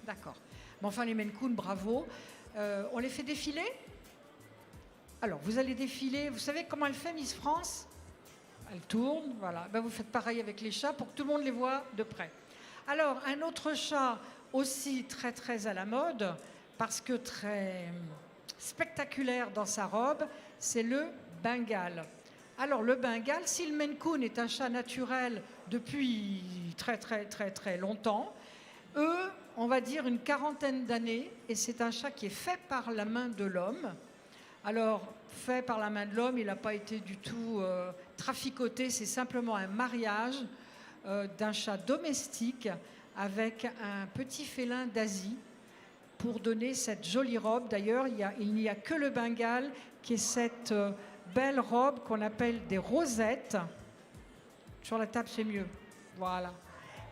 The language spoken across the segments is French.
D'accord. Mais enfin, les Maine Coon, bravo. On les fait défiler? Alors, vous allez défiler. Vous savez comment elle fait, Miss France? Elle tourne, voilà. Ben, vous faites pareil avec les chats pour que tout le monde les voit de près. Alors, un autre chat aussi très très à la mode, parce que très spectaculaire dans sa robe, c'est le Bengale. Alors, le Bengale, si le Maine Coon est un chat naturel depuis très très très très longtemps, eux, on va dire une quarantaine d'années, et c'est un chat qui est fait par la main de l'homme. Alors, fait par la main de l'homme, il n'a pas été du tout traficoté, c'est simplement un mariage d'un chat domestique avec un petit félin d'Asie pour donner cette jolie robe. D'ailleurs, il n'y a que le Bengale qui est cette belle robe qu'on appelle des rosettes. Sur la table, c'est mieux. Voilà.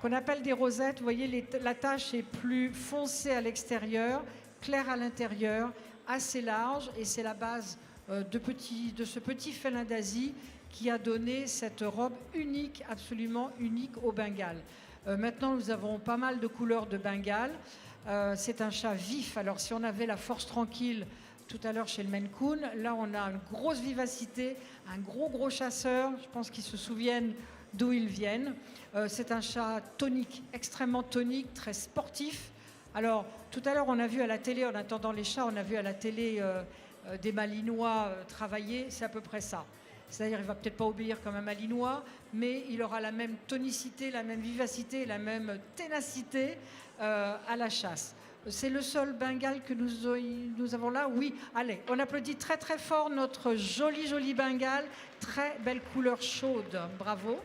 Qu'on appelle des rosettes. Vous voyez, la tache est plus foncée à l'extérieur, claire à l'intérieur, assez large, et c'est la base de ce petit félin d'Asie qui a donné cette robe unique, absolument unique au Bengale. Maintenant, nous avons pas mal de couleurs de Bengale. C'est un chat vif. Alors, si on avait la force tranquille tout à l'heure chez le Maine Coon, là, on a une grosse vivacité, un gros chasseur. Je pense qu'ils se souviennent d'où ils viennent. C'est un chat tonique, extrêmement tonique, très sportif. Alors, tout à l'heure, on a vu à la télé, en attendant les chats, on a vu à la télé des Malinois travailler. C'est à peu près ça. C'est-à-dire, il ne va peut-être pas obéir comme un Malinois, mais il aura la même tonicité, la même vivacité, la même ténacité à la chasse. C'est le seul Bengale que nous avons là? Oui. Allez, on applaudit très très fort notre joli Bengale. Très belle couleur chaude. Bravo.